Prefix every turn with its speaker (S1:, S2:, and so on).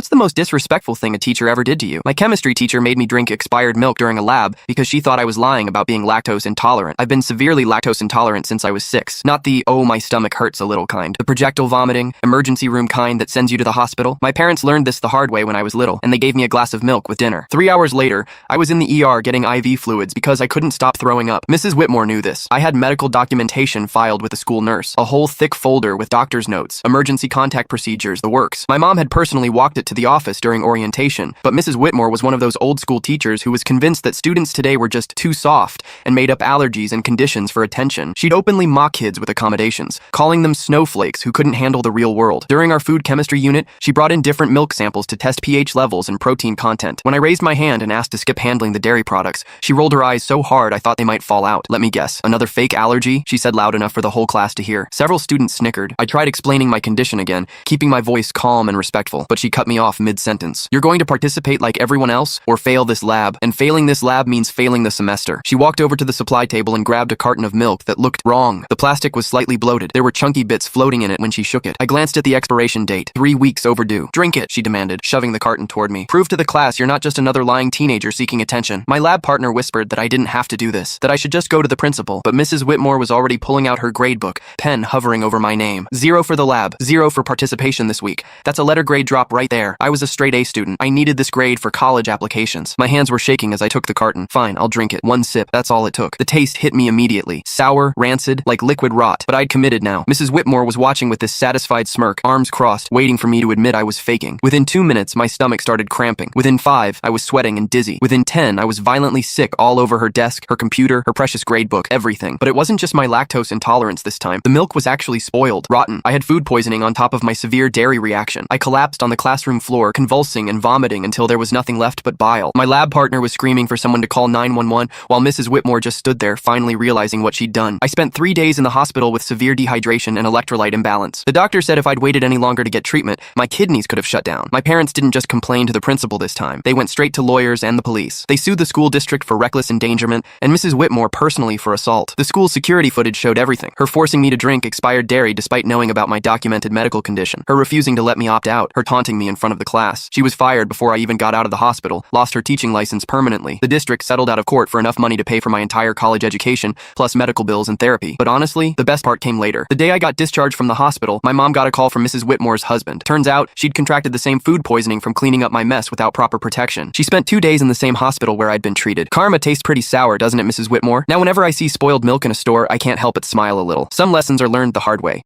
S1: What's the most disrespectful thing a teacher ever did to you? My chemistry teacher made me drink expired milk during a lab because she thought I was lying about being lactose intolerant. I've been severely lactose intolerant since I was 6. Not the, oh, my stomach hurts a little kind. The projectile vomiting, emergency room kind that sends you to the hospital. My parents learned this the hard way when I was little, and they gave me a glass of milk with dinner. 3 hours later, I was in the ER getting IV fluids because I couldn't stop throwing up. Mrs. Whitmore knew this. I had medical documentation filed with the school nurse, a whole thick folder with doctor's notes, emergency contact procedures, the works. My mom had personally walked it to the office during orientation, but Mrs. Whitmore was one of those old school teachers who was convinced that students today were just too soft and made up allergies and conditions for attention. She'd openly mock kids with accommodations, calling them snowflakes who couldn't handle the real world. During our food chemistry unit, she brought in different milk samples to test pH levels and protein content. When I raised my hand and asked to skip handling the dairy products, she rolled her eyes so hard I thought they might fall out. Let me guess, another fake allergy? She said loud enough for the whole class to hear. Several students snickered. I tried explaining my condition again, keeping my voice calm and respectful, but she cut me off mid-sentence. You're going to participate like everyone else, or fail this lab, and failing this lab means failing the semester. She walked over to the supply table and grabbed a carton of milk that looked wrong. The plastic was slightly bloated. There were chunky bits floating in it when she shook it. I glanced at the expiration date. 3 weeks overdue. Drink it, she demanded, shoving the carton toward me. Prove to the class you're not just another lying teenager seeking attention. My lab partner whispered that I didn't have to do this, that I should just go to the principal, but Mrs. Whitmore was already pulling out her gradebook, pen hovering over my name. 0 for the lab, 0 for participation this week. That's a letter grade drop right there. I was a straight A student. I needed this grade for college applications. My hands were shaking as I took the carton. Fine, I'll drink it. 1 sip, that's all it took. The taste hit me immediately. Sour, rancid, like liquid rot. But I'd committed now. Mrs. Whitmore was watching with this satisfied smirk, arms crossed, waiting for me to admit I was faking. Within 2 minutes, my stomach started cramping. Within 5, I was sweating and dizzy. Within 10, I was violently sick all over her desk, her computer, her precious gradebook, everything. But it wasn't just my lactose intolerance this time. The milk was actually spoiled, rotten. I had food poisoning on top of my severe dairy reaction. I collapsed on the classroom floor, convulsing and vomiting until there was nothing left but bile. My lab partner was screaming for someone to call 911 while Mrs. Whitmore just stood there, finally realizing what she'd done. I spent 3 days in the hospital with severe dehydration and electrolyte imbalance. The doctor said if I'd waited any longer to get treatment, my kidneys could have shut down. My parents didn't just complain to the principal this time. They went straight to lawyers and the police. They sued the school district for reckless endangerment and Mrs. Whitmore personally for assault. The school's security footage showed everything. Her forcing me to drink expired dairy despite knowing about my documented medical condition. Her refusing to let me opt out. Her taunting me in front of the class. She was fired before I even got out of the hospital, lost her teaching license permanently. The district settled out of court for enough money to pay for my entire college education, plus medical bills and therapy. But honestly, the best part came later. The day I got discharged from the hospital, my mom got a call from Mrs. Whitmore's husband. Turns out, she'd contracted the same food poisoning from cleaning up my mess without proper protection. She spent 2 days in the same hospital where I'd been treated. Karma tastes pretty sour, doesn't it, Mrs. Whitmore? Now whenever I see spoiled milk in a store, I can't help but smile a little. Some lessons are learned the hard way.